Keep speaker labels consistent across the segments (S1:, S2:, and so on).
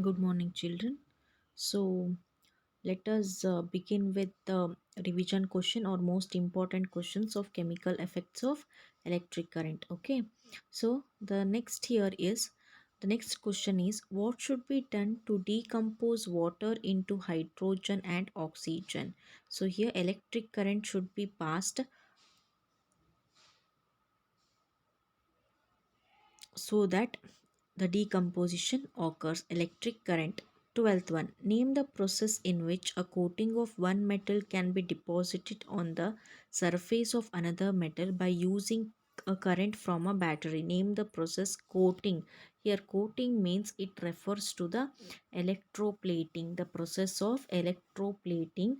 S1: Good morning, children. So, let us begin with the revision question or most important questions of chemical effects of electric current. Okay. So, the next question is what should be done to decompose water into hydrogen and oxygen? So, here electric current should be passed so that the decomposition occurs. Electric current. 12th one. Name the process in which a coating of one metal can be deposited on the surface of another metal by using a current from a battery. Name the process. Coating. Here coating means it refers to the electroplating. The process of electroplating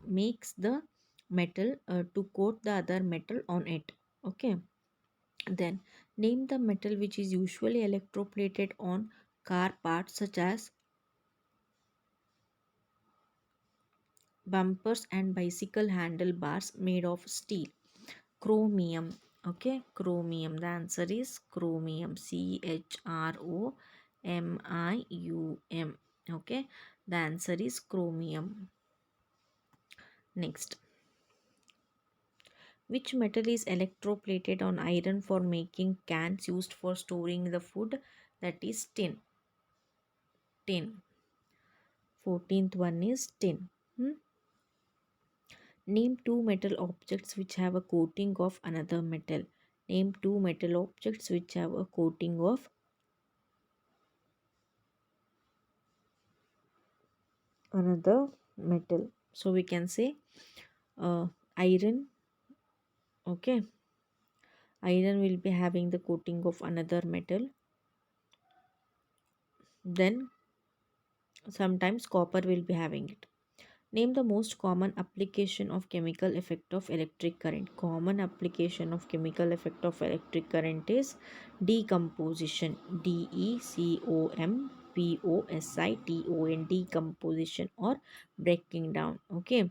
S1: makes the metal to coat the other metal on it. Okay. Then name the metal which is usually electroplated on car parts such as bumpers and bicycle handlebars made of steel. Chromium. Okay, chromium. The answer is chromium. Chromium. Okay, the answer is chromium. Next, which metal is electroplated on iron for making cans used for storing the food? That is tin. Tin. 14th one is tin. Hmm? Name two metal objects which have a coating of another metal. Name two metal objects which have a coating of another metal. So we can say iron. Okay, iron will be having the coating of another metal. Then sometimes copper will be having it. Name the most common application of chemical effect of electric current. Common application of chemical effect of electric current is decomposition. Decomposition. Decomposition or breaking down. Okay.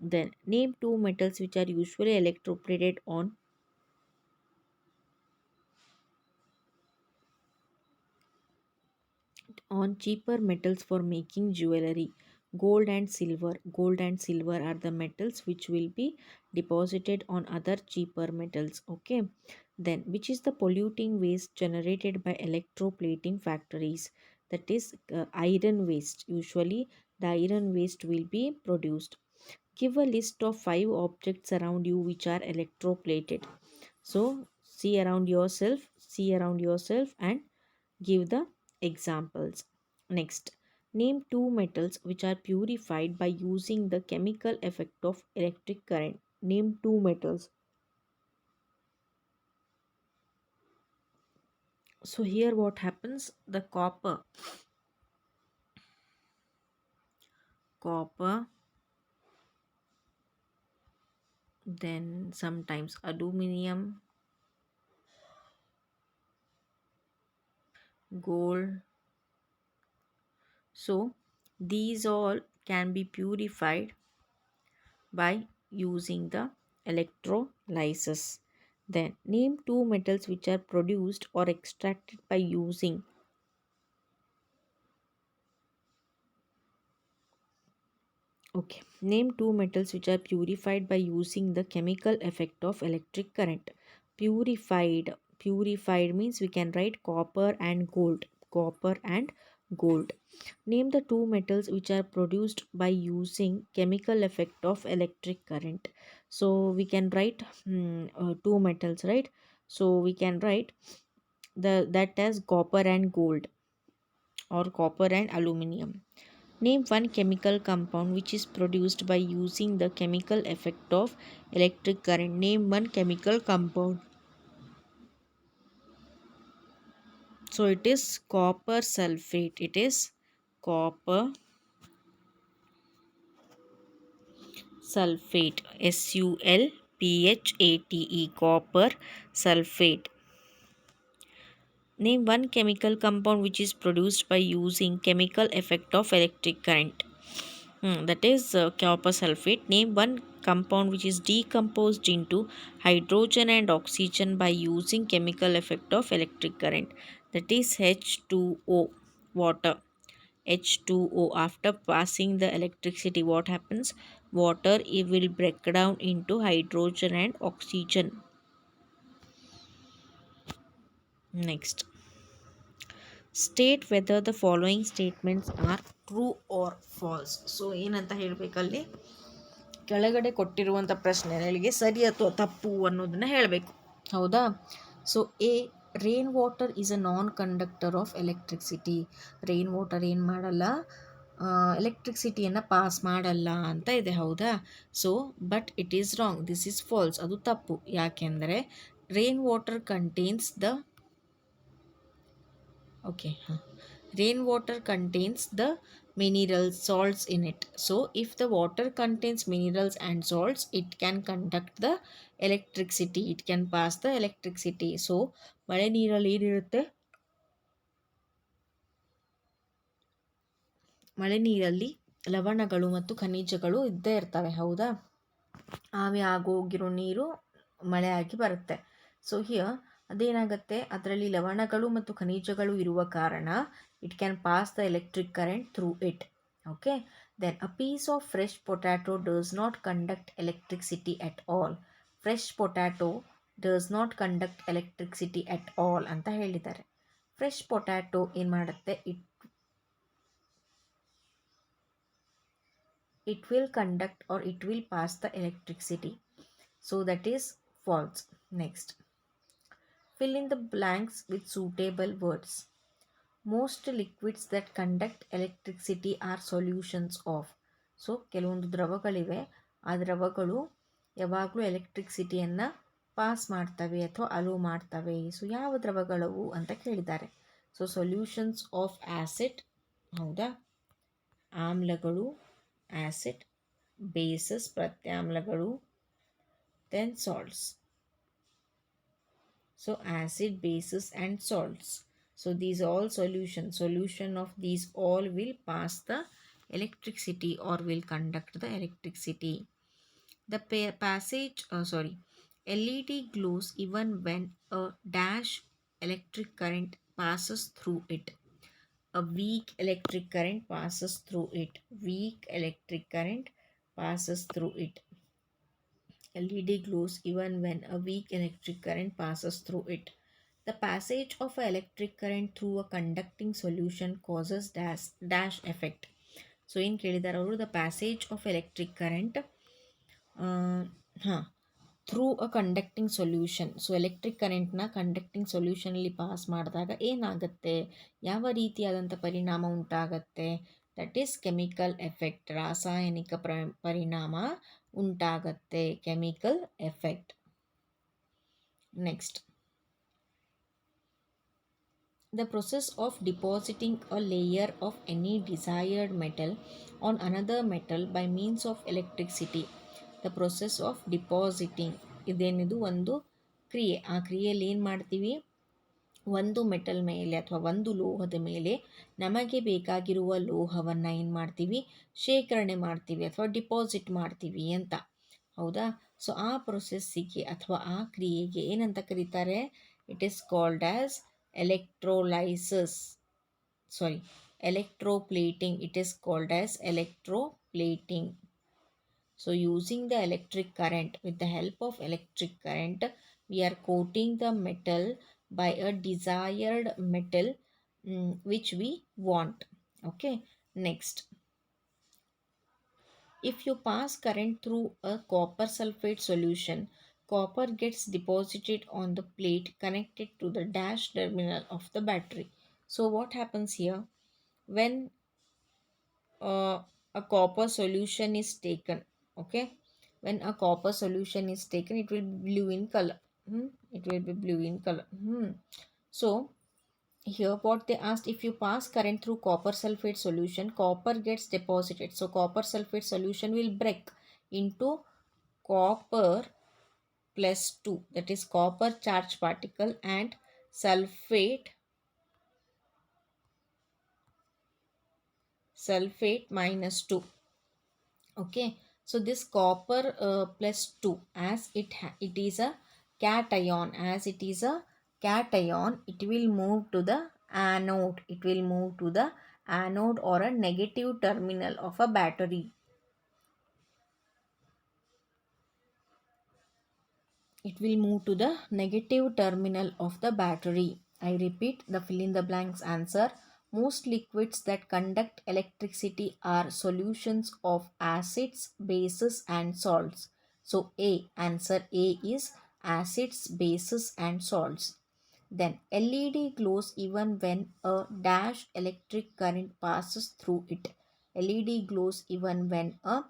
S1: Then name two metals which are usually electroplated on cheaper metals for making jewelry. Gold and silver are the metals which will be deposited on other cheaper metals. Okay. Then which is the polluting waste generated by electroplating factories? That is iron waste. Usually the iron waste will be produced. Give a list of 5 objects around you which are electroplated. So see around yourself and give the examples. Next, name two metals which are purified by using the chemical effect of electric current. Name two metals. So here what happens? The copper, then sometimes aluminum, gold. So these all can be purified by using the electrolysis. Then name two metals which are produced or extracted by using. Okay. Name two metals which are purified by using the chemical effect of electric current. Purified. Purified means we can write copper and gold. Copper and gold. Name the two metals which are produced by using chemical effect of electric current. So we can write two metals, right? So we can write the that as copper and gold or copper and aluminum. Name one chemical compound which is produced by using the chemical effect of electric current. Name one chemical compound. So it is copper sulfate. It is copper sulfate. Sulphate. Copper sulfate. Name one chemical compound which is produced by using chemical effect of electric current. That is copper sulfate. Name one compound which is decomposed into hydrogen and oxygen by using chemical effect of electric current. That is H2O. water, H2O. After passing the electricity, what happens? Water, it will break down into hydrogen and oxygen. Next, state whether the following statements are true or false. So ಏನಂತ ಹೇಳಬೇಕಲ್ಲಿ, ಕೆಳಗಡೆ ಕೊಟ್ಟಿರುವಂಥ ಪ್ರಶ್ನೆಗಳಿಗೆ ಸರಿ ಅಥವಾ ತಪ್ಪು ಅನ್ನೋದನ್ನ ಹೇಳಬೇಕು. ಹೌದಾ? So A, rain water is a non conductor of electricity. Rain water ಏನು ಮಾಡಲ್ಲ, ಎಲೆಕ್ಟ್ರಿಸಿಟಿಯನ್ನು ಪಾಸ್ ಮಾಡಲ್ಲ ಅಂತ ಇದೆ. ಹೌದಾ? So but it is wrong, this is false, ಅದು ತಪ್ಪು. ಯಾಕೆಂದರೆ rain water contains the okay huh. Rainwater contains the minerals, salts in it. So if the water contains minerals and salts, it can conduct the electricity, it can pass the electricity. So ಮಳೆ ನೀರಲ್ಲಿ ಏನಿರುತ್ತೆ, ಮಳೆ ನೀರಲ್ಲಿ ಲವಣಗಳು ಮತ್ತು ಖನಿಜಗಳು ಇದ್ದೇ ಇರ್ತವೆ. ಹೌದಾ? ಆವಿ ಆಗೋಗಿರೋ ನೀರು ಮಳೆ ಆಗಿ ಬರುತ್ತೆ. ಸೊ ಹಿಯರ್ ಅದೇನಾಗುತ್ತೆ, ಅದರಲ್ಲಿ ಲವಣಗಳು ಮತ್ತು ಖನಿಜಗಳು ಇರುವ ಕಾರಣ it can pass the electric current through it. Okay, then a piece of fresh potato does not conduct electricity at all. Fresh potato does not conduct electricity at all ಅಂತ ಹೇಳಿದ್ದಾರೆ. Fresh potato ಏನು ಮಾಡುತ್ತೆ, it will conduct or it will pass the electricity. So that is false. Next, fill in the blanks with suitable words. Most liquids that conduct electricity are solutions of. So ಕೆಲವೊಂದು ದ್ರವಗಳಿವೆ, ಆ ದ್ರವಗಳು ಯಾವಾಗಲೂ ಎಲೆಕ್ಟ್ರಿಸಿಟಿಯನ್ನು pass ಮಾಡ್ತವೆ ಅಥವಾ hello ಮಾಡ್ತವೆ. So ಯಾವ ದ್ರವಗಳವು ಅಂತ ಕೇಳಿದ್ದಾರೆ. ಸೊ ಸೊಲ್ಯೂಷನ್ಸ್ ಆಫ್ ಆ್ಯಸಿಡ್, ಹೌದಾ, ಆಮ್ಲಗಳು, ಆ್ಯಸಿಡ್, ಬೇಸಸ್ ಪ್ರತ್ಯಾಮ್ಲಗಳು, then salts. So acid, bases and salts. So these all solution of these all will pass the electricity or will conduct the electricity. The passage LED glows even when a dash electric current passes through it. A weak electric current passes through it. Weak electric current passes through it. LED glows even when a weak electric current passes through it. The passage of an electric current through a conducting solution causes dash effect. So ಏನು ಕೇಳಿದ್ದಾರೆ ಅವರು, the passage of electric current through a conducting solution. So electric ಕರೆಂಟ್ನ conducting ಸೊಲ್ಯೂಷನಲ್ಲಿ pass ಮಾಡಿದಾಗ ಏನಾಗುತ್ತೆ, ಯಾವ ರೀತಿಯಾದಂಥ ಪರಿಣಾಮ ಉಂಟಾಗತ್ತೆ, ದಟ್ ಈಸ್ ಕೆಮಿಕಲ್ ಎಫೆಕ್ಟ್, ರಾಸಾಯನಿಕ ಪರಿಣಾಮ ಉಂಟಾಗತ್ತೆ, chemical effect. Next, the process of depositing a layer of any desired metal on another metal by means of electricity. The process of depositing, ಇದೇನಿದು ಒಂದು ಕ್ರಿಯೆ. ಆ ಕ್ರಿಯೆಯಲ್ಲಿ ಏನು ಮಾಡ್ತೀವಿ, ಒಂದು ಮೆಟಲ್ ಮೇಲೆ ಅಥವಾ ಒಂದು ಲೋಹದ ಮೇಲೆ ನಮಗೆ ಬೇಕಾಗಿರುವ ಲೋಹವನ್ನು ಏನು ಮಾಡ್ತೀವಿ, ಶೇಖರಣೆ ಮಾಡ್ತೀವಿ ಅಥವಾ ಡಿಪಾಸಿಟ್ ಮಾಡ್ತೀವಿ ಅಂತ. ಹೌದಾ? ಸೊ ಆ ಪ್ರೊಸೆಸ್ಸಿಗೆ ಅಥವಾ ಆ ಕ್ರಿಯೆಗೆ ಏನಂತ ಕರೀತಾರೆ, it is called as electroplating. It is called as electroplating. So using the electric current, with the help of electric current, we are coating the metal by a desired metal which we want. Okay, next, if you pass current through a copper sulfate solution, copper gets deposited on the plate connected to the dash terminal of the battery. So what happens here, when a copper solution is taken, okay, when a copper solution is taken, it will be blue in color. It will be blue in color. So here what they asked, if you pass current through copper sulfate solution, copper gets deposited. So copper sulfate solution will break into copper plus 2, that is copper charge particle, and sulfate minus 2. Okay, so this copper plus 2, as it is a cation, it will move to the anode. It will move to the anode or a negative terminal of a battery. It will move to the negative terminal of the battery. I repeat the fill in the blanks answer. Most liquids that conduct electricity are solutions of acids, bases, and salts. So, A, answer A is acids, bases, and salts. Then, LED glows even when a dash electric current passes through it. LED glows even when a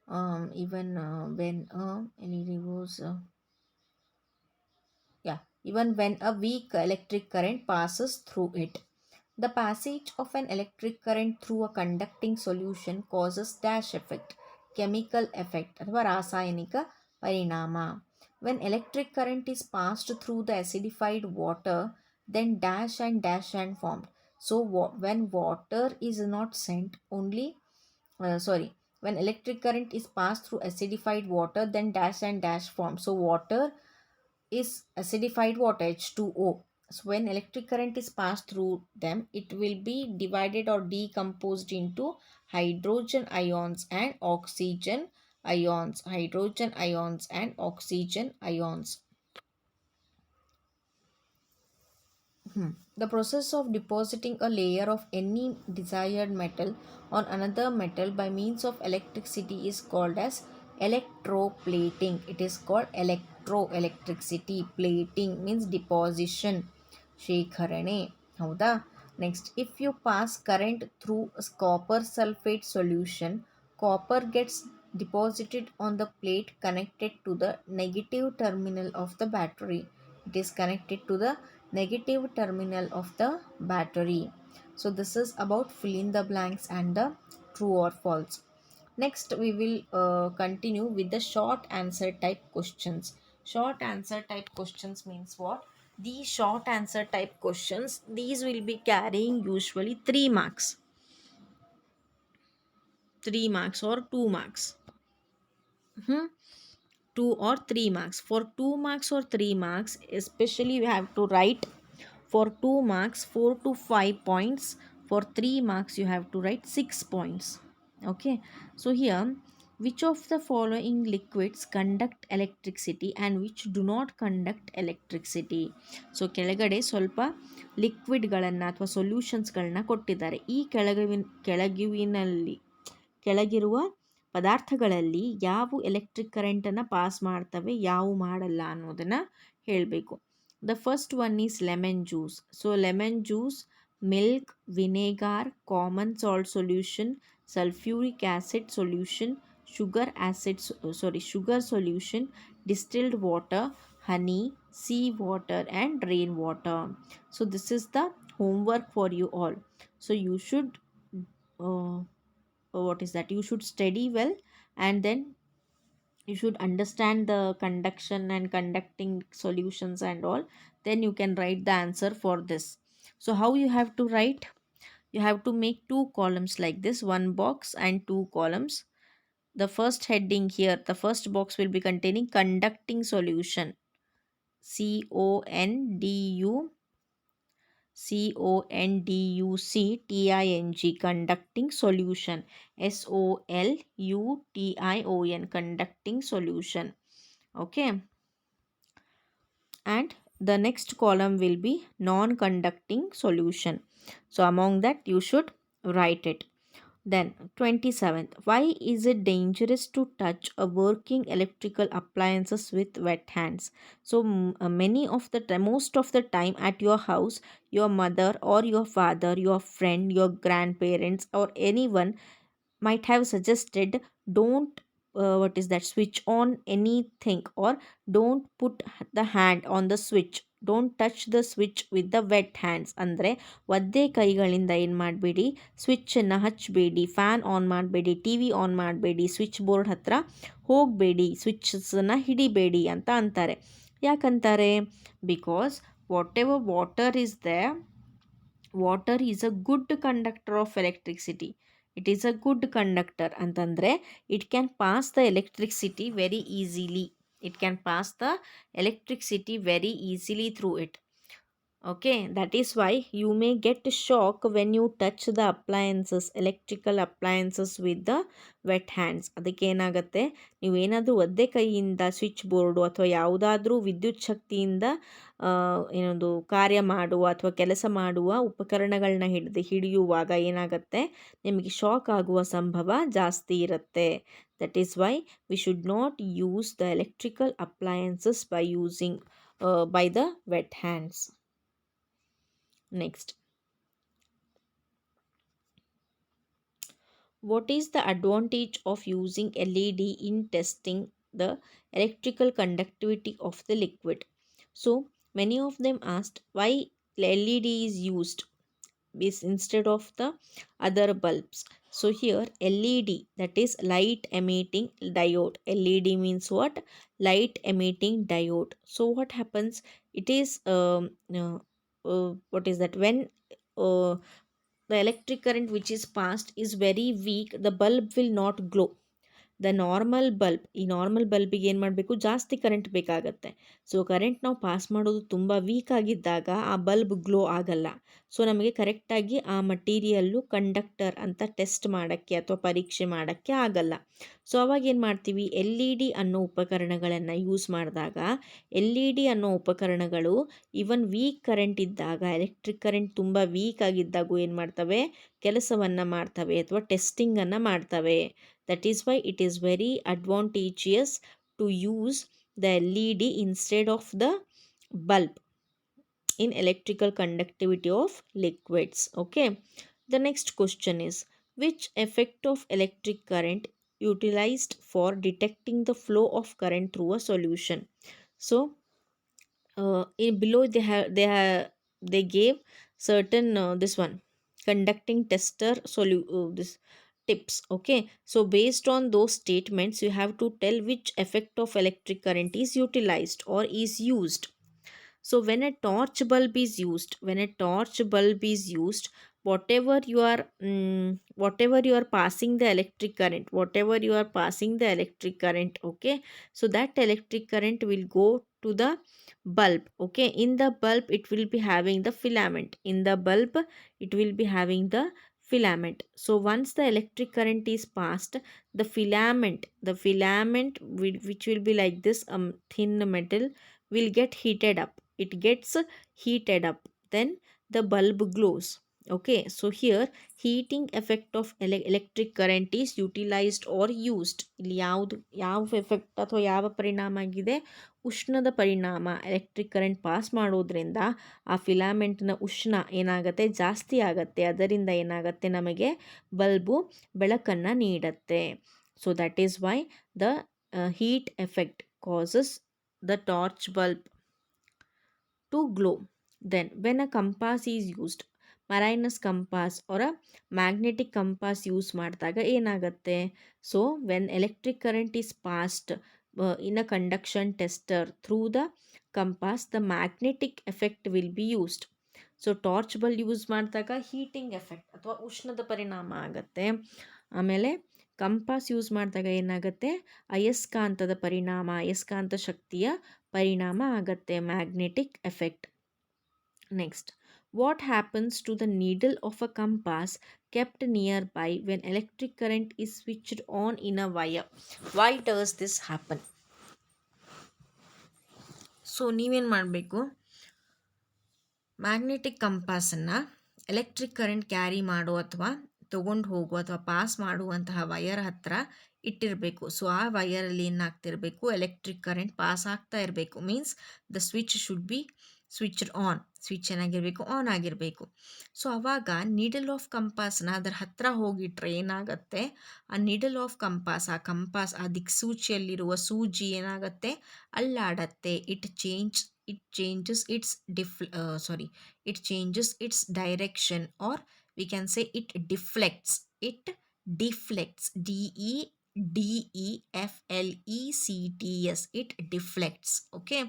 S1: LED glows. Even when a weak electric current passes through it. The passage of an electric current through a conducting solution causes dash effect, chemical effect ಅಥವಾ ರಾಸಾಯನಿಕ ಪರಿಣಾಮ. When electric current is passed through the acidified water, then dash and formed. So when water is not sent, only sorry, when electric current is passed through acidified water, then dash and dash form. So water is acidified water H2O. So when electric current is passed through them, it will be divided or decomposed into hydrogen ions and oxygen ions. Hydrogen ions and oxygen ions. The process of depositing a layer of any desired metal on another metal by means of electricity is called as electroplating. It is called electricity. Plating means deposition. ಶೇಖರಣೆ ಹೌದಾ. Next, if you pass current through a copper sulfate solution, copper gets deposited on the plate connected to the negative terminal of the battery. It is connected to the negative terminal of the battery. So this is about fill in the blanks and the true or false. Next we will continue with the short answer type questions. Short answer type questions means what? These short answer type questions, these will be carrying usually 3 marks. 3 marks or 2 marks. 2 or 3 marks. For 2 marks or 3 marks, especially you have to write for 2 marks 4 to 5 points. For 3 marks you have to write 6 points. Okay. So here, which of the following liquids conduct electricity and which do not conduct electricity? So ಕೆಳಗಡೆ ಸ್ವಲ್ಪ ಲಿಕ್ವಿಡ್ಗಳನ್ನು ಅಥವಾ ಸೊಲ್ಯೂಷನ್ಸ್ಗಳನ್ನ ಕೊಟ್ಟಿದ್ದಾರೆ. ಈ ಕೆಳಗಿರುವ ಪದಾರ್ಥಗಳಲ್ಲಿ ಯಾವ electric ಕರೆಂಟನ್ನು pass ಮಾಡ್ತವೆ, ಯಾವ ಮಾಡಲ್ಲ ಅನ್ನೋದನ್ನು ಹೇಳಬೇಕು. The first one is lemon juice. So lemon juice, milk, vinegar, common salt solution, sulfuric acid solution, sugar solution, distilled water, honey, sea water, and rain water. So this is the homework for you all. So you should what is that, you should study well, and then you should understand the conduction and conducting solutions and all. Then you can write the answer for this. So how you have to write? You have to make 2 columns like this, 1 box and 2 columns. The first heading here, the first box will be containing conducting solution, conducting, conducting solution, solution, conducting solution. Okay. And the next column will be non-conducting solution. So among that you should write it. Then 27th, why is it dangerous to touch a working electrical appliances with wet hands? So many of the time, most of the time at your house, your mother or your father, your friend, your grandparents or anyone might have suggested, don't what is that, switch on anything, or don't put the hand on the switch, don't touch the switch with the wet hands. ಅಂದರೆ ಒದ್ದೆ ಕೈಗಳಿಂದ ಏನು ಮಾಡಬೇಡಿ, ಸ್ವಿಚ್ಚನ್ನು ಹಚ್ಚಬೇಡಿ, fan on ಮಾಡಬೇಡಿ, T V on ಮಾಡಬೇಡಿ, switch board ಹತ್ರ ಹೋಗಬೇಡಿ, ಸ್ವಿಚ್ಚನ್ನು ಹಿಡಿಬೇಡಿ ಅಂತ ಅಂತಾರೆ. ಯಾಕಂತಾರೆ? Because whatever water is there, water is a good conductor of electricity. It is a good conductor ಅಂತಂದರೆ it can pass the electricity very easily. It can pass the electricity very easily through it. Okay, that is why you may get shock when you touch the appliances, electrical appliances with the wet hands. ಅದಕ್ಕೆ ಏನಾಗುತ್ತೆ, ನೀವೇನಾದರೂ ಒದ್ದೆ ಕೈಯಿಂದ switch board ಅಥವಾ ಯಾವುದಾದ್ರೂ ವಿದ್ಯುತ್ ಶಕ್ತಿಯಿಂದ ಏನೊಂದು ಕಾರ್ಯ ಮಾಡುವ ಅಥವಾ ಕೆಲಸ ಮಾಡುವ ಉಪಕರಣಗಳನ್ನ ಹಿಡಿಯುವಾಗ ಏನಾಗುತ್ತೆ, ನಿಮಗೆ ಶಾಕ್ ಆಗುವ ಸಂಭವ ಜಾಸ್ತಿ ಇರುತ್ತೆ. That is why we should not use the electrical appliances by the wet hands. Next, what is the advantage of using LED in testing the electrical conductivity of the liquid? So many of them asked why LED is used instead of the other bulbs. So here LED, that is light emitting diode. LED means what? Light emitting diode. So what happens, it is what is that, when uh, the electric current which is passed is very weak, the bulb will not glow. The normal bulb, ಈ normal ಬಲ್ಬಿಗೆ ಏನು ಮಾಡಬೇಕು, ಜಾಸ್ತಿ current ಬೇಕಾಗತ್ತೆ. So current ನಾವು pass ಮಾಡೋದು ತುಂಬ weak ಆಗಿದ್ದಾಗ ಆ ಬಲ್ಬ್ ಗ್ಲೋ ಆಗಲ್ಲ. ಸೊ ನಮಗೆ ಕರೆಕ್ಟಾಗಿ ಆ ಮಟೀರಿಯಲ್ಲು ಕಂಡಕ್ಟರ್ ಅಂತ ಟೆಸ್ಟ್ ಮಾಡೋಕ್ಕೆ ಅಥವಾ ಪರೀಕ್ಷೆ ಮಾಡೋಕ್ಕೆ ಆಗಲ್ಲ. ಸೊ ಅವಾಗ ಏನು ಮಾಡ್ತೀವಿ, ಎಲ್ ಇ ಡಿ ಅನ್ನೋ ಉಪಕರಣಗಳನ್ನು ಯೂಸ್ ಮಾಡಿದಾಗ, ಎಲ್ ಇ ಡಿ ಅನ್ನೋ ಉಪಕರಣಗಳು ಈವನ್ ವೀಕ್ ಕರೆಂಟ್ ಇದ್ದಾಗ, ಎಲೆಕ್ಟ್ರಿಕ್ ಕರೆಂಟ್ ತುಂಬ ವೀಕ್ ಆಗಿದ್ದಾಗೂ ಏನು ಮಾಡ್ತವೆ, ಕೆಲಸವನ್ನು ಮಾಡ್ತವೆ ಅಥವಾ ಟೆಸ್ಟಿಂಗನ್ನು ಮಾಡ್ತವೆ. That is why it is very advantageous to use the LED instead of the bulb in electrical conductivity of liquids. Okay. The next question is, which effect of electric current utilized for detecting the flow of current through a solution? So in below they gave certain this one conducting tester this tips. Okay, so based on those statements you have to tell which effect of electric current is utilized or is used. So when a torch bulb is used, whatever you are passing the electric current, okay, so that electric current will go to the bulb. Okay, in the bulb it will be having the filament. So once the electric current is passed, which will be like this thin metal, will get heated up. It gets heated up, then the bulb glows. Okay, so here heating effect of electric current is utilized or used. ಇಲ್ಲಿ ಯಾವ effect ಅಥವಾ ಯಾವ ಪರಿಣಾಮ ಆಗಿದೆ, ಉಷ್ಣದ ಪರಿಣಾಮ. Electric current pass ಮಾಡೋದ್ರಿಂದ ಆ ಫಿಲಾಮೆಂಟ್ನ ಉಷ್ಣ ಏನಾಗುತ್ತೆ, ಜಾಸ್ತಿ ಆಗುತ್ತೆ. ಅದರಿಂದ ಏನಾಗುತ್ತೆ, ನಮಗೆ ಬಲ್ಬು ಬೆಳಕನ್ನು ನೀಡುತ್ತೆ. So that is why the heat effect causes the torch bulb to glow. Then when a compass is used, Marinus compass or a magnetic compass use ಮಾಡಿದಾಗ ಏನಾಗುತ್ತೆ, so when electric current is passed in a conduction tester through the compass, the magnetic effect will be used. So torch bulb use ಮಾಡಿದಾಗ heating effect ಅಥವಾ ಉಷ್ಣದ ಪರಿಣಾಮ ಆಗುತ್ತೆ. ಆಮೇಲೆ compass use ಮಾಡಿದಾಗ ಏನಾಗುತ್ತೆ, ಅಯಸ್ಕಾಂತ ಶಕ್ತಿಯ ಪರಿಣಾಮ ಆಗುತ್ತೆ, magnetic effect. Next, what happens to the needle of a compass kept nearby when electric current is switched on in a wire? Why does this happen? So ನೀವೇನು ಮಾಡಬೇಕು, ಮ್ಯಾಗ್ನೆಟಿಕ್ ಕಂಪಾಸನ್ನು ಎಲೆಕ್ಟ್ರಿಕ್ ಕರೆಂಟ್ ಕ್ಯಾರಿ ಮಾಡೋ ಅಥವಾ ತೊಗೊಂಡು ಹೋಗೋ ಅಥವಾ pass ಮಾಡುವಂತಹ wire ಹತ್ರ ಇಟ್ಟಿರಬೇಕು. ಸೊ ಆ ವಯರಲ್ಲಿ ಏನಾಗ್ತಿರಬೇಕು, ಎಲೆಕ್ಟ್ರಿಕ್ ಕರೆಂಟ್ ಪಾಸ್ ಆಗ್ತಾ ಇರಬೇಕು. Means the switch should be switched on. Switch ಏನಾಗಿರಬೇಕು, ಆನ್ ಆಗಿರಬೇಕು. ಸೊ ಅವಾಗ ನೀಡಲ್ ಆಫ್ ಕಂಪಾಸ್ನ ಅದರ ಹತ್ರ ಹೋಗಿಟ್ರೆ ಏನಾಗುತ್ತೆ, ಆ ನೀಡಲ್ ಆಫ್ ಕಂಪಾಸ್, ಆ ದಿಕ್ಸೂಚಿಯಲ್ಲಿರುವ ಸೂಜಿ ಏನಾಗುತ್ತೆ, ಅಲ್ಲಾಡತ್ತೆ. It changes its direction, or we can say it deflects. DEFLECTS. It deflects. Okay.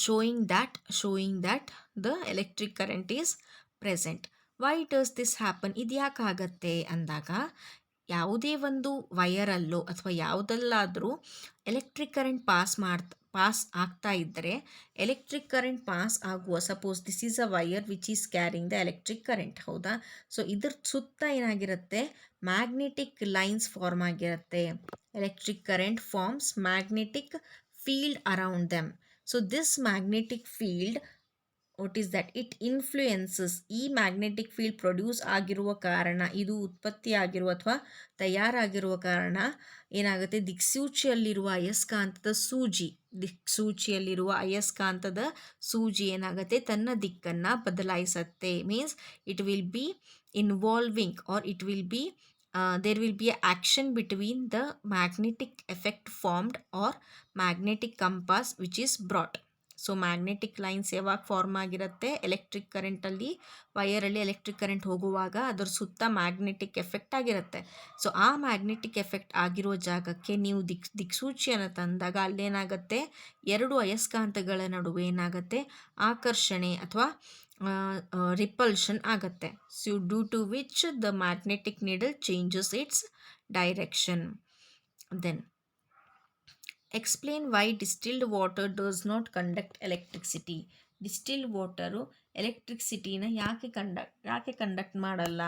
S1: Showing that the electric current is present. Why does this happen? ಇದು ಯಾಕೆ ಆಗತ್ತೆ ಅಂದಾಗ, ಯಾವುದೇ ಒಂದು ವೈರಲ್ಲೋ ಅಥವಾ ಯಾವುದಲ್ಲಾದರೂ ಎಲೆಕ್ಟ್ರಿಕ್ ಕರೆಂಟ್ ಪಾಸ್ ಆಗ್ತಾ ಇದ್ದರೆ ಎಲೆಕ್ಟ್ರಿಕ್ ಕರೆಂಟ್ ಪಾಸ್ ಆಗುವ, suppose this is a wire which is carrying the electric current, ಹೌದಾ? ಸೊ ಇದ್ರ ಸುತ್ತ ಏನಾಗಿರುತ್ತೆ, ಮ್ಯಾಗ್ನೆಟಿಕ್ ಲೈನ್ಸ್ ಫಾರ್ಮ್ ಆಗಿರುತ್ತೆ. Electric current forms magnetic field around them. So this magnetic field, what is that, it influences, ಈ magnetic field produce ಆಗಿರುವ ಕಾರಣ, ಇದು ಉತ್ಪತ್ತಿ ಆಗಿರುವ ಅಥವಾ ತಯಾರಾಗಿರುವ ಕಾರಣ ಏನಾಗುತ್ತೆ, ದಿಕ್ಸೂಚಿಯಲ್ಲಿರುವ ಅಯಸ್ಕಾಂತದ ಸೂಜಿ ಏನಾಗುತ್ತೆ, ತನ್ನ ದಿಕ್ಕನ್ನು ಬದಲಾಯಿಸುತ್ತೆ. Means it will be involving or it will be there will be a action between the magnetic effect formed or magnetic compass which is brought. So magnetic lines ಯಾವಾಗ ಫಾರ್ಮ್ ಆಗಿರುತ್ತೆ, ಎಲೆಕ್ಟ್ರಿಕ್ ಕರೆಂಟಲ್ಲಿ, ವೈರಲ್ಲಿ ಎಲೆಕ್ಟ್ರಿಕ್ ಕರೆಂಟ್ ಹೋಗುವಾಗ ಅದರ ಸುತ್ತ magnetic effect ಆಗಿರುತ್ತೆ. So ಆ magnetic effect ಆಗಿರೋ ಜಾಗಕ್ಕೆ ನೀವು ದಿಕ್ಸೂಚಿಯನ್ನು ತಂದಾಗ ಅಲ್ಲೇನಾಗುತ್ತೆ, ಎರಡು ಅಯಸ್ಕಾಂತಗಳ ನಡುವೆ ಏನಾಗುತ್ತೆ, ಆಕರ್ಷಣೆ ಅಥವಾ ರಿಪಲ್ಷನ್ ಆಗುತ್ತೆ. So due to which the magnetic needle changes its direction. Then explain why distilled water does not conduct electricity. Distilled water ಎಲೆಕ್ಟ್ರಿಸಿಟಿನ ಯಾಕೆ ಕಂಡಕ್ಟ್ ಮಾಡಲ್ಲ?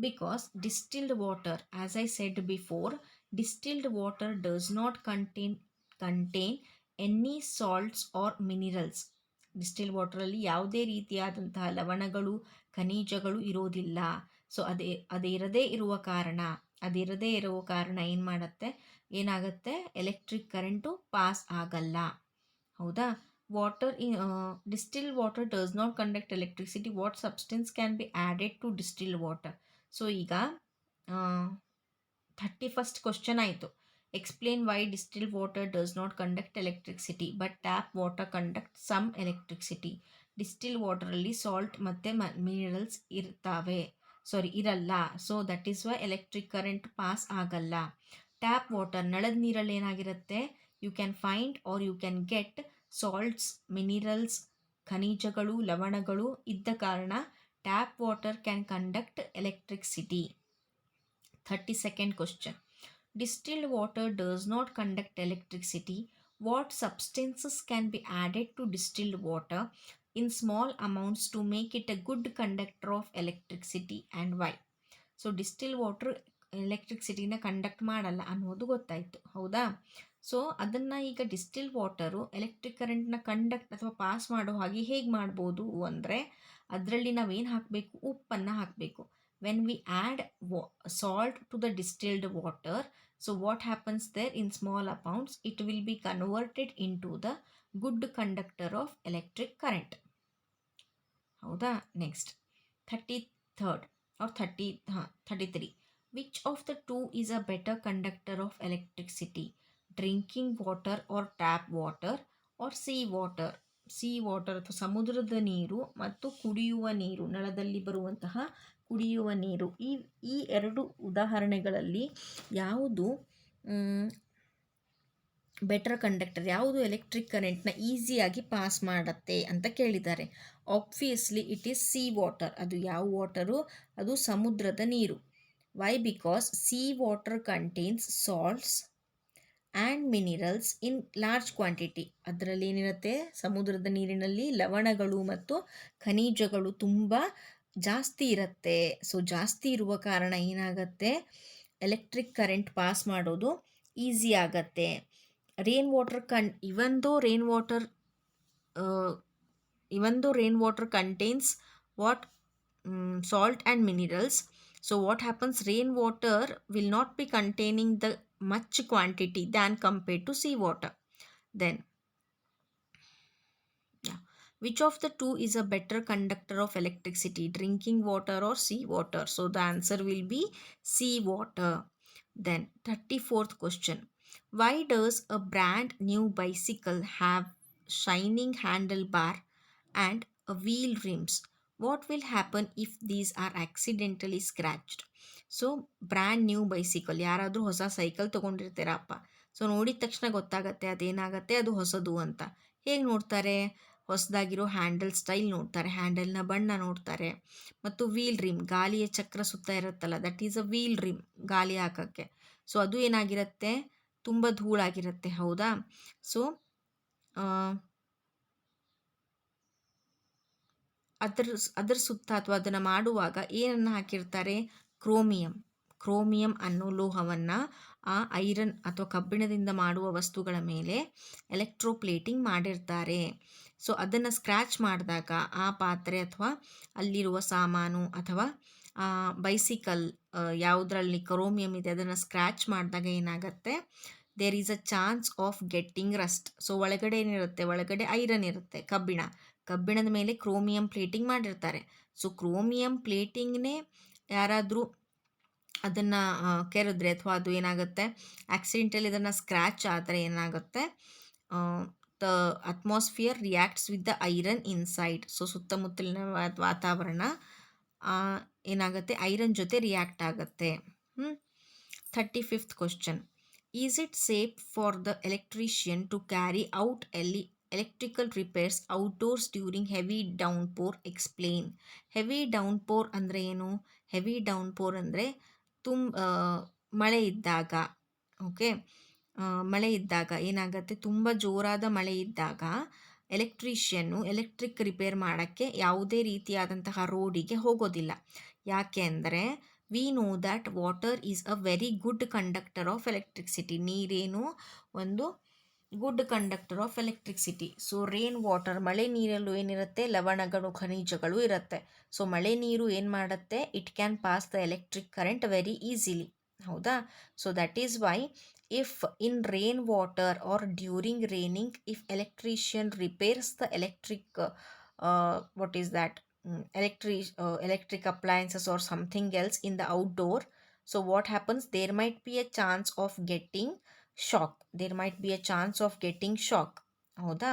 S1: Because distilled water, as I said before, distilled water does not contain any salts or minerals. Distilled ವಾಟರಲ್ಲಿ ಯಾವುದೇ ರೀತಿಯಾದಂತಹ ಲವಣಗಳು, ಖನಿಜಗಳು ಇರೋದಿಲ್ಲ. So ಅದಿರದೇ ಇರುವ ಕಾರಣ ಏನು ಮಾಡುತ್ತೆ, ಏನಾಗುತ್ತೆ, ಎಲೆಕ್ಟ್ರಿಕ್ ಕರೆಂಟು ಪಾಸ್ ಆಗಲ್ಲ, ಹೌದಾ? Distilled water does not conduct electricity. What substance can be added to distilled water? So ಈಗ 31st ಕ್ವಶನ್ ಆಯಿತು. Explain why distilled water does not conduct electricity but tap water conduct some electricity. Distilled ವಾಟರಲ್ಲಿ salt ಮತ್ತು minerals ಇರಲ್ಲ. So that is why electric current pass ಆಗಲ್ಲ. Tap water, ನಳದ ನೀರಲ್ಲಿ ಏನಾಗಿರುತ್ತೆ, you can find or you can get salts, minerals, ಖನಿಜಗಳು, ಲವಣಗಳು ಇದ್ದ ಕಾರಣ tap water can conduct electricity. 32nd question. Distilled water does not conduct electricity. What substances can be added to distilled water in small amounts to make it a good conductor of electricity and why? So distil water ಎಲೆಕ್ಟ್ರಿಸಿಟಿನ conduct ಮಾಡಲ್ಲ ಅನ್ನೋದು ಗೊತ್ತಾಯಿತು, ಹೌದಾ? So ಅದನ್ನು ಈಗ distil water electric ಕರೆಂಟ್ನ conduct ಅಥವಾ pass ಮಾಡೋ ಹಾಗೆ ಹೇಗೆ ಮಾಡ್ಬೋದು ಅಂದರೆ, ಅದರಲ್ಲಿ ನಾವೇನು ಹಾಕಬೇಕು, ಉಪ್ಪನ್ನು ಹಾಕಬೇಕು. When we add salt to the distilled water, so what happens there, in small amounts it will be converted into the good conductor of electric current, ಹೌದಾ? Next 33rd or 33. Which of the two is a better conductor of electricity, drinking water or tap water or sea water? sea water ಅಥವಾ ಸಮುದ್ರದ ನೀರು ಮತ್ತು ಕುಡಿಯುವ ನೀರು, ನಳದಲ್ಲಿ ಬರುವಂತಹ ಕುಡಿಯುವ ನೀರು, ಈ ಎರಡು ಉದಾಹರಣೆಗಳಲ್ಲಿ ಯಾವುದು ಬೆಟರ್ ಕಂಡಕ್ಟರ್, ಯಾವುದು ಎಲೆಕ್ಟ್ರಿಕ್ ಕರೆಂಟ್ನ ಈಸಿಯಾಗಿ ಪಾಸ್ ಮಾಡುತ್ತೆ ಅಂತ ಕೇಳಿದ್ದಾರೆ. Obviously it is sea water. ಅದು ಯಾವ ವಾಟರು? ಅದು ಸಮುದ್ರದ ನೀರು. Why? Because sea water contains salts and minerals in large quantity. ಅದರಲ್ಲಿ ಏನಿರುತ್ತೆ, ಸಮುದ್ರದ ನೀರಿನಲ್ಲಿ ಲವಣಗಳು ಮತ್ತು ಖನಿಜಗಳು ತುಂಬ ಜಾಸ್ತಿ ಇರುತ್ತೆ. ಸೊ ಜಾಸ್ತಿ ಇರುವ ಕಾರಣ ಏನಾಗುತ್ತೆ, ಎಲೆಕ್ಟ್ರಿಕ್ ಕರೆಂಟ್ ಪಾಸ್ ಮಾಡೋದು ಈಸಿ ಆಗತ್ತೆ. rain water even though rainwater contains what, salt and minerals, so what happens, rainwater will not be containing the much quantity than compared to sea water. Then which of the two is a better conductor of electricity, drinking water or sea water? So the answer will be sea water. Then 34th question. Why does a brand new bicycle have shining handlebar and a wheel rims? What will happen if these are accidentally scratched? So brand new bicycle, ಯಾರಾದರೂ ಹೊಸ cycle ತೊಗೊಂಡಿರ್ತೀರಪ್ಪ. So ನೋಡಿದ ತಕ್ಷಣ ಗೊತ್ತಾಗತ್ತೆ ಅದೇನಾಗತ್ತೆ, ಅದು ಹೊಸದು ಅಂತ. ಹೇಗೆ ನೋಡ್ತಾರೆ? ಹೊಸದಾಗಿರೋ ಹ್ಯಾಂಡಲ್ ಸ್ಟೈಲ್ ನೋಡ್ತಾರೆ, ಹ್ಯಾಂಡಲ್ನ ಬಣ್ಣ ನೋಡ್ತಾರೆ. ಮತ್ತು ವೀಲ್ ರಿಮ್, ಗಾಲಿಯ ಚಕ್ರ ಸುತ್ತ ಇರುತ್ತಲ್ಲ, that is a wheel rim, ಗಾಲಿ ಹಾಕೋಕ್ಕೆ. ಸೊ ಅದು ಏನಾಗಿರುತ್ತೆ, ತುಂಬ ಧೂಳಾಗಿರುತ್ತೆ, ಹೌದಾ. ಸೊ ಅದರ ಅದರ ಸುತ್ತ ಅಥವಾ ಅದನ್ನು ಮಾಡುವಾಗ ಏನನ್ನು ಹಾಕಿರ್ತಾರೆ, ಕ್ರೋಮಿಯಂ. ಕ್ರೋಮಿಯಂ ಅನ್ನೋ ಲೋಹವನ್ನು ಆ ಐರನ್ ಅಥವಾ ಕಬ್ಬಿಣದಿಂದ ಮಾಡುವ ವಸ್ತುಗಳ ಮೇಲೆ ಎಲೆಕ್ಟ್ರೋಪ್ಲೇಟಿಂಗ್ ಮಾಡಿರ್ತಾರೆ. ಸೊ ಅದನ್ನು ಸ್ಕ್ರ್ಯಾಚ್ ಮಾಡಿದಾಗ ಆ ಪಾತ್ರೆ ಅಥವಾ ಅಲ್ಲಿರುವ ಸಾಮಾನು ಅಥವಾ ಬೈಸಿಕಲ್ ಯಾವುದರಲ್ಲಿ ಕ್ರೋಮಿಯಂ ಇದೆ ಅದನ್ನು ಸ್ಕ್ರ್ಯಾಚ್ ಮಾಡಿದಾಗ ಏನಾಗುತ್ತೆ, there is a chance of getting rust. So ಒಳಗಡೆ ಏನಿರುತ್ತೆ, ಒಳಗಡೆ ಐರನ್ ಇರುತ್ತೆ, ಕಬ್ಬಿಣದ ಮೇಲೆ ಕ್ರೋಮಿಯಂ ಪ್ಲೇಟಿಂಗ್ ಮಾಡಿರ್ತಾರೆ. ಸೊ ಕ್ರೋಮಿಯಂ ಪ್ಲೇಟಿಂಗ್ನೇ ಯಾರಾದರೂ ಅದನ್ನು ಕೆರೆದ್ರೆ ಅಥವಾ ಅದು ಏನಾಗುತ್ತೆ, ಆಕ್ಸಿಡೆಂಟಲ್ಲಿ ಇದನ್ನು ಸ್ಕ್ರ್ಯಾಚ್ ಆದರೆ ಏನಾಗುತ್ತೆ, the atmosphere reacts with the iron inside. So ಸುತ್ತಮುತ್ತಲಿನ ವಾತಾವರಣ ಏನಾಗುತ್ತೆ, ಐರನ್ ಜೊತೆ ರಿಯಾಕ್ಟ್ ಆಗುತ್ತೆ. 35th question, is it safe for the electrician to carry out electrical repairs outdoors during heavy downpour? Explain. Heavy downpour ಅಂದರೆ ಏನು, heavy downpour ಅಂದರೆ ಮಳೆ ಇದ್ದಾಗ, ಓಕೆ, ಮಳೆ ಇದ್ದಾಗ ಏನಾಗುತ್ತೆ, ತುಂಬ ಜೋರಾದ ಮಳೆ ಇದ್ದಾಗ ಎಲೆಕ್ಟ್ರಿಷಿಯನ್ನು ಎಲೆಕ್ಟ್ರಿಕ್ ರಿಪೇರ್ ಮಾಡೋಕ್ಕೆ ಯಾವುದೇ ರೀತಿಯಾದಂತಹ ರೋಡಿಗೆ ಹೋಗೋದಿಲ್ಲ. ಯಾಕೆ ಅಂದರೆ we know that water is a very good conductor of electricity. ನೀರೇನು ಒಂದು good conductor of electricity. So rain water, ಮಳೆ ನೀರಲ್ಲೂ ಏನಿರುತ್ತೆ, ಲವಣಗಳು, ಖನಿಜಗಳು ಇರುತ್ತೆ. ಸೊ ಮಳೆ ನೀರು ಏನು ಮಾಡುತ್ತೆ, it can pass the electric current very easily, ಹೌದಾ. So that is why if in rain water or during raining, if electrician repairs the electric what is that electric appliances or something else in the outdoor, so what happens, there might be a chance of getting shock, there might be a chance of getting shock, ಹೌದಾ.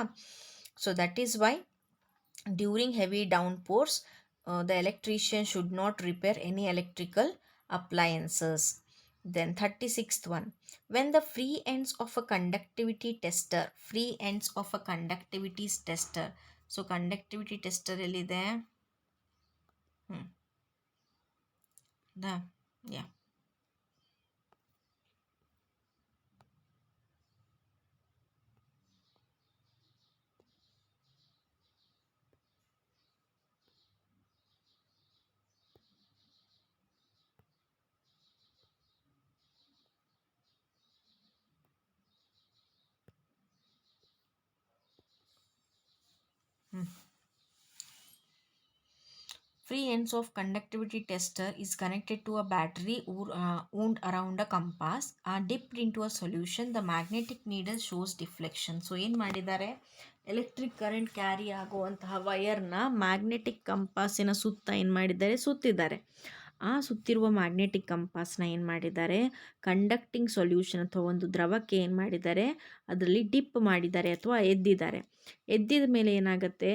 S1: so that is why during heavy downpours the electrician should not repair any electrical appliances. Then 36th one, when the free ends of a conductivity tester, free ends of a conductivity tester, so conductivity tester ಎಲ್ಲಿದೆ, yeah. Free ends of conductivity tester is connected to a battery wound around a compass, dipped into a solution. The magnetic needle shows deflection. So ಏನು ಮಾಡಿದ್ದಾರೆ, electric current carry ಆಗುವಂತಹ ವಯರ್ನ magnetic ಕಂಪಾಸಿನ ಸುತ್ತ ಏನು ಮಾಡಿದ್ದಾರೆ, ಸುತ್ತಿದ್ದಾರೆ. ಆ ಸುತ್ತಿರುವ magnetic ಕಂಪಾಸ್ನ ಏನು ಮಾಡಿದ್ದಾರೆ, ಕಂಡಕ್ಟಿಂಗ್ ಸೊಲ್ಯೂಷನ್ ಅಥವಾ ಒಂದು ದ್ರವಕ್ಕೆ ಏನು ಮಾಡಿದ್ದಾರೆ, ಅದರಲ್ಲಿ ಡಿಪ್ ಮಾಡಿದ್ದಾರೆ ಅಥವಾ ಎದ್ದಿದ್ದಾರೆ. ಎದ್ದಿದ ಮೇಲೆ ಏನಾಗುತ್ತೆ,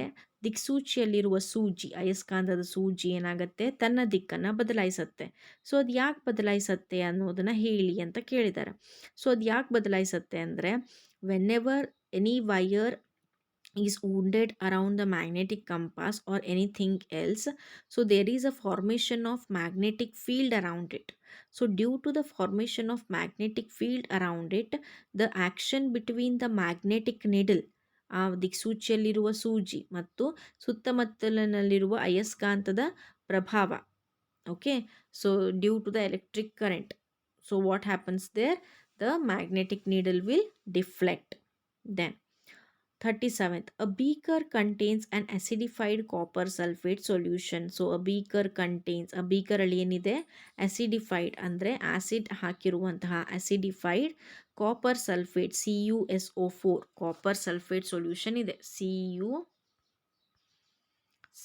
S1: ದಿಕ್ಸೂಚಿಯಲ್ಲಿರುವ ಸೂಜಿ, ಅಯಸ್ಕಾಂತದ ಸೂಜಿ ಏನಾಗುತ್ತೆ, ತನ್ನ ದಿಕ್ಕನ್ನು ಬದಲಾಯಿಸುತ್ತೆ. ಸೊ ಅದು ಯಾಕೆ ಬದಲಾಯಿಸುತ್ತೆ ಅನ್ನೋದನ್ನು ಹೇಳಿ ಅಂತ ಕೇಳಿದ್ದಾರೆ. ಸೊ ಅದು ಯಾಕೆ ಬದಲಾಯಿಸುತ್ತೆ ಅಂದರೆ, when ever any wire is wounded around the magnetic compass or anything else, so there is a formation of magnetic field around it. So due to the formation of magnetic field around it, the action between the magnetic needle, ಆ ದಿಕ್ಸೂಚಿಯಲ್ಲಿರುವ ಸೂಜಿ ಮತ್ತು ಸುತ್ತಮುತ್ತಲಿನಲ್ಲಿರುವ ಅಯಸ್ಕಾಂತದ ಪ್ರಭಾವ, okay, so due to the electric current, so what happens there, the magnetic needle will deflect. Then 37th, a beaker contains an acidified copper sulfate solution. So a beaker contains, a beaker ಅಲ್ಲಿ ಏನಿದೆ, acidified ಅಂದರೆ acid ಹಾಕಿರುವಂತಹ acidified copper sulfate CuSO4 copper sulfate solution ಇದೆ,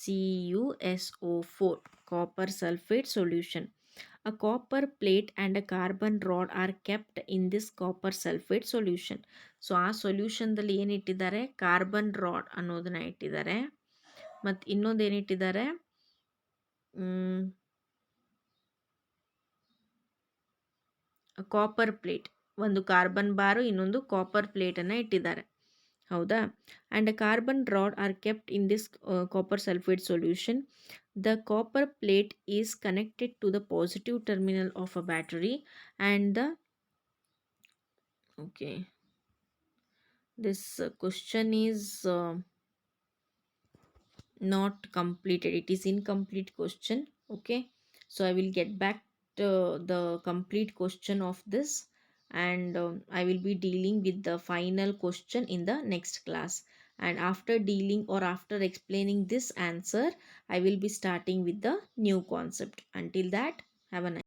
S1: CuSO4 copper sulfate solution. A copper plate and a carbon rod are kept in this copper sulfate solution. So ಆ ಸೊಲ್ಯೂಷನ್ದಲ್ಲಿ ಏನಿಟ್ಟಿದ್ದಾರೆ, carbon rod ಅನ್ನೋದನ್ನ ಇಟ್ಟಿದ್ದಾರೆ, ಮತ್ತು ಇನ್ನೊಂದು ಏನಿಟ್ಟಿದ್ದಾರೆ, copper plate, ಒಂದು carbon ಬಾರು ಇನ್ನೊಂದು copper ಪ್ಲೇಟನ್ನು ಇಟ್ಟಿದ್ದಾರೆ, ಹೌದಾ? And a carbon rod are kept in this copper sulfate solution. The copper plate is connected to the positive terminal of a battery, and the okay, this question is not completed, it is incomplete question. Okay, so I will get back to the complete question of this, and I will be dealing with the final question in the next class. And after dealing or after explaining this answer, I will be starting with the new concept. Until that, have a nice